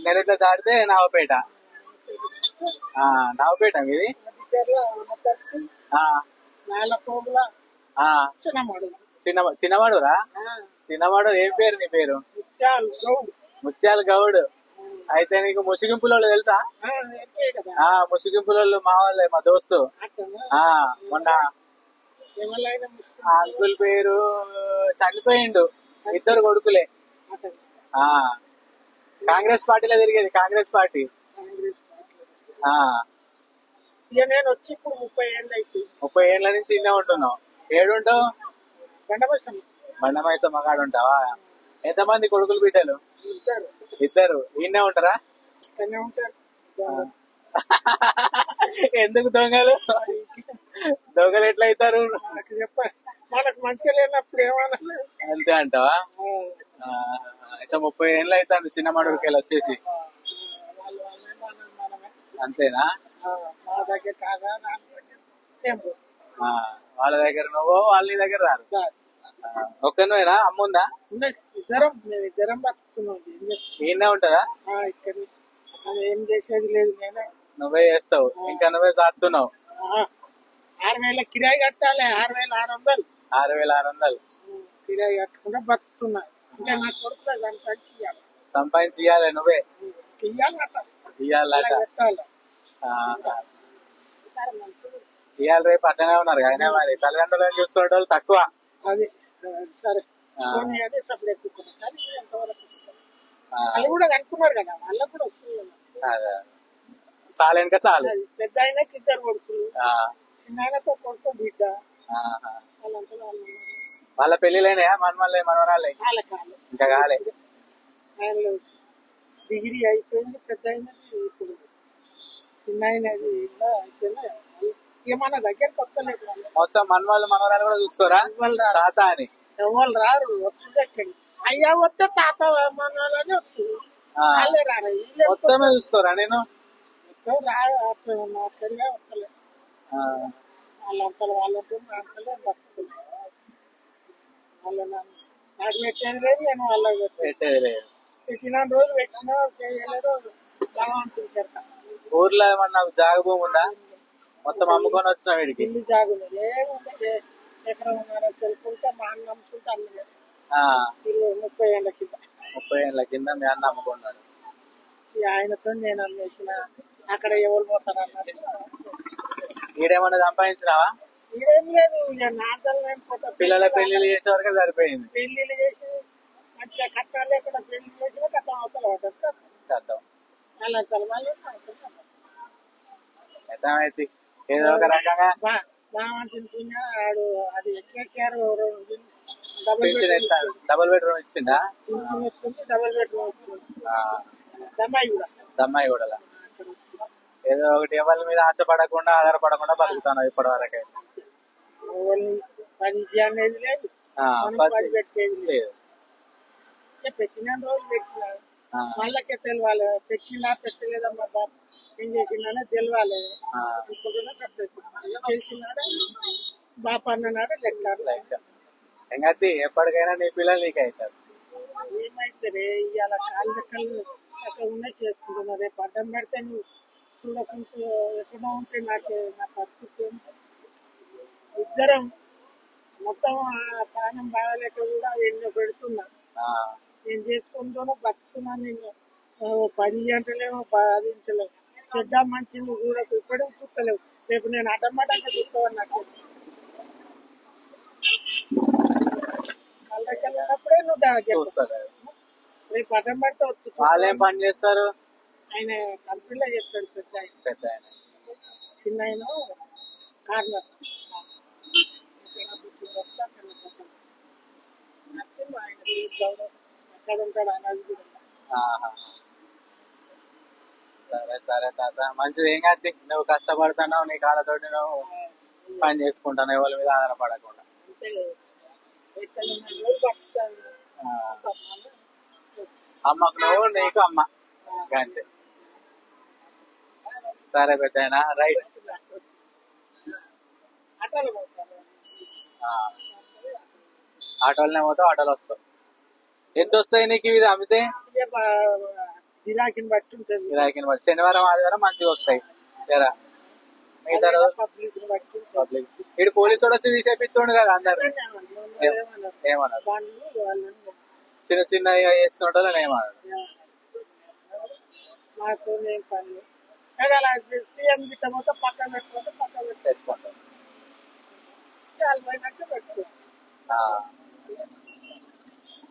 నెరెట్ల దాటితే నావపేట. నావపేట మీది. చిన్నమాడురా. చిన్నమాడు ఏం పేరు నీ పేరు? ముత్యాల గౌడ్. అయితే నీకు ముసిగింపులో తెలుసా? ముసిగింపులో మా వాళ్ళే, మా దోస్తు. మొన్న అంకుల్ పేరు చనిపోయిండు. ఇద్దరు కొడుకులే. కాంగ్రెస్ పార్టీలో తిరిగేది, కాంగ్రెస్ పార్టీ. నేను వచ్చి ఇప్పుడు 30 ఏళ్ళ నుంచి ఇన్నే ఉంటున్నావు. ఏడుంటావు? బండమైసమ్మ కాడ ఉంటావా? ఎంతమంది కొడుకులు బిడ్డలు? ఇద్దరు. ఇన్నే ఉంటారా? ఎందుకు దొంగలు? దొంగలు ఎట్లా అవుతారు? మనకు మంచిగా లేనప్పుడు ఏమన్నా అంతే అంటావా? అయితే 30 ఏళ్ళు అవుతుంది చిన్న మడుగురికి వెళ్ళి వచ్చేసి. అంతేనా? వాళ్ళ దగ్గర నువ్వు, వాళ్ళ దగ్గర రారు. ఒక్కనేనా? అమ్ముందా? ఇద్దరం బతుకుతున్నాం. ఈయనే ఉంటదా? ఇక్కడ ఏం చేసేది లేదు. నువ్వే చేస్తావు, ఇంకా నువ్వే సాస్తున్నావు. 6,000 కిరాయి కట్టాలి. 6,600. 6,600 కిరాయి కట్టుకుంటే బతుకుతున్నా. ఇంకా నా కొడుకు సంపాదించి ఇయ్యాలి. నువ్వే ఇయ్యాలట. ఇవాళ రేపు అట్లనే ఉన్నారు కదా మరి. తల్లిదండ్రులను చూసుకునే వాళ్ళు తక్కువ. అది సరే వాళ్ళు కూడా కనుక్కున్నారు కదా, వాళ్ళకు కూడా వస్తుంది కదా. సాలు ఇంకా సాలు. పెద్ద ఆయనకి 2 కొడుకులు, చిన్న ఆయనతో కొడుకు బిడ్డ. వాళ్ళ పెళ్లిలేనాయా? మనవరాలే ఇంకా కాలే. ఆయన డిగ్రీ అయిపోయింది. పెద్ద అయినది ఇప్పుడు చిన్న అయినది అయిపోయింది. ఏమన్నా దగ్గరకు వస్తలేదు. మొత్తం మనవరాలు కూడా చూసుకోరా తాత అని? ఎవరు రారు. వస్తుంది ఎక్కడి అయ్యా వస్తే తాత మనవాళ్ళని వస్తుంది. వాళ్ళే రారు. మొత్తమే చూసుకోరా? నేను నాకరిగా వస్తలేదు. వాళ్ళంతలో వాళ్ళతో అంతలే బతుకుతుంది. వాళ్ళు నాకు పెట్టేది లేదు, నేను వాళ్ళకి పెట్టేది లేదు. పెట్టిన రోజులు పెట్టిన చేయలేదు. భగవంతుని పెడతా. ఊర్లో ఏమన్నా జాగ భూమి ఉందా? మొత్తం అమ్ముకొని వచ్చిన వీడికి. ఇల్లు జాగులు ఏముంది, ఎకరం చెలుకుంటే మా అన్న అమ్ముకుంటే అన్ని 30 ఏళ్ళ కింద. 30 ఏళ్ళ కింద మీ అన్న అమ్ముకున్నాడు. ఆయనతో నేను అమ్మేసిన. అక్కడ ఎవరు పోతారు అన్నట్టు. ఈడేమన్నా సంపాదించినావా? ఈడేం లేదు. నాటలు పిల్లల పెళ్లిళ్ళు చేసే వరకే సరిపోయింది. పెళ్లిళ్ళు చేసి మంచిగా కట్టాలి. అక్కడ పెళ్లి చేసిన కథ అవతల కథం వాళ్ళ వాళ్ళు అయితే ఏదో ఒక రకంగా ఆడు అది ఎక్కేసారు. డబుల్ బెడ్రూమ్ ఇచ్చిండా? డబుల్ బెడ్రూమ్ ఇచ్చింది. దమ్మాయి కూడా ఏదో ఒకటి ఎవరి మీద ఆశపడకుండా ఆధారపడకుండా బతుకుతాను ఇప్పటి వరకు. పని అనేది లేదు, పని పెట్టేది లేదు. పెట్టిన రోజు పెట్టిన వాళ్ళకే తెలియాలి. పెట్టినా పెట్టలేదమ్మా బాబు ఏం చేసిందనే తెలియాలి. తెలిసినాడే బాప అన్ననాడే లెక్క. ఎంగతి ఎప్పటికైనా నీ పిల్లలు నీకు అవుతారు. ఏమైతే ఇవాళ కాళ్ళ లెక్కలు అక్కడ ఉన్నాయి చేసుకుంటున్నారు. రేపు అడ్డం పెడితే నువ్వు చూడకుంటూ ఎక్కడో ఉంటే నాకు నా పరిస్థితి ఇద్దరం మొత్తం ప్రాణం బాగాలేక కూడా ఎన్నో పెడుతున్నా. నేను చేసుకుంటూనో బతుకుతున్నా. నేను 10 గంటలేమో 10 ఇంటలేవు. చెడ్డ మంచి నువ్వు చూడకు, ఇప్పటికీ చూస్తలేవు. రేపు నేను అడ్డమడ్డంగా చూస్తావని నాకు వాళ్ళకి వెళ్ళినప్పుడే నువ్వు రేపు అడ్డం పడితే వచ్చి. వాళ్ళు ఏం పని చేస్తారు? ఆయన కంపెనీలో చెప్తాడు. పెద్ద ఆయన చిన్న ఆయన కార్నర్ ఎక్కడ ఉంటాడు అనేది. సరే సరే తాత, మంచిది. ఏం కాదు, నువ్వు కష్టపడుతున్నావు, నీ కాళ్ళతోటి నువ్వు పని చేసుకుంటాను, ఎవరి మీద ఆధారపడకుండా. అమ్మకు నువ్వు, నీకు అమ్మ, అంతే. సరే పెద్దయినా, రైట్. ఆటోలనే పోతావు, ఆటోలు వస్తావు. ఎంత వస్తాయి నీకు ఇది అమ్మితే? ఇక గిరాకీని బట్టి ఉంటుంది. గిరాకీని బట్టి శనివారం ఆదివారం మంచిగా వస్తాయి జరా. మిగతా రోజు పబ్లిక్ బట్టి ఉంటుంది. పబ్లిక్ ఇటు పోలీసు వాడు వచ్చి తీసేపిస్తుండు కదా అందరు. ఏమన్నారు? వాళ్ళు వాళ్ళని చిన్న చిన్న వేసుకునే వాళ్ళని ఏమన్నారు? మాతో ఏం పని లేదు. కానీ అలా సీఎం గిట్ట మొత్తం పక్కన పెట్టుకుంటే పక్కన పెట్టుకుంటాం. వాళ్ళు పోయినట్టు పెట్టుకోవచ్చు.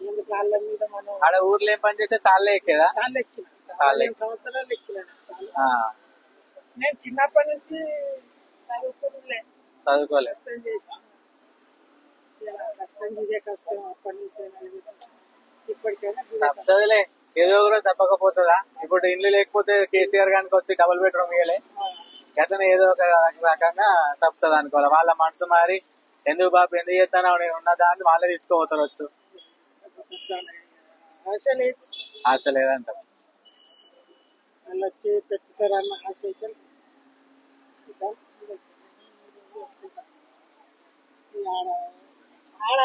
ఎందుకు వాళ్ళ మీద మనం ఆడ ఊర్లో ఏం పని చేస్తే తాళ్ళే ఎక్కేదా? తాళ్ళు ఎక్కిన తాళ్ళు 15 సంవత్సరాలు ఎక్కినాను. నేను చిన్నప్పటి నుంచి చదువుకోలే, చదువుకోలే, కష్టం చేసి కష్టం ఇదే కష్టం అప్పటి నుంచి ఇప్పటికైనా తప్పదులే. ఏదో కూడా తప్పకపోతుందా? ఇప్పుడు ఇల్లు లేకపోతే కేసీఆర్ గారికి వచ్చి డబుల్ బెడ్రూమ్ ఇవ్వలే, అట్లనే ఏదో ఒక రకంగా తప్పుతుంది అనుకోవాలి. వాళ్ళ మనసు మారి ఎందుకు బాబు ఎందుకు చేస్తాను నేను ఉన్న దాన్ని వాళ్ళే తీసుకోపోతారు వచ్చు. ఆశ లేదు, ఆశ లేదంట. వాళ్ళు వచ్చి పెట్టుతారన్న ఆశ అయితే ఆడ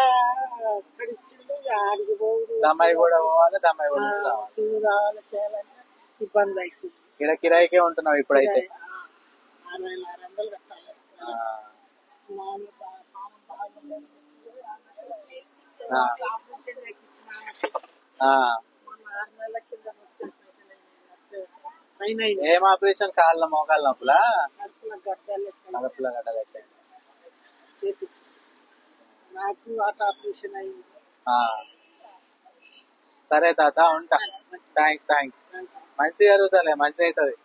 అక్కడ ఇచ్చిండు ఆడికి పోదు. దమ్మాయి కూడా పోవాలి, దమ్మాయి కూడా రావాలి చేయాలంటే ఇబ్బంది అవుతుంది. ఇక్కడ కిరాయికే ఉంటున్నావు ఇప్పుడైతే. 6,600 కట్టాలి. ఏం ఆపరేషన్? కాళ్ళ మోకాళ్ళ నొప్పులా? కడుపుల గడ్డలు ఎక్కాయి. నాకు హార్ట్ ఆపరేషన్ అయింది. సరే తాత ఉంటా. థ్యాంక్స్. మంచిగా జరుగుతుంది, మంచిగా అవుతుంది.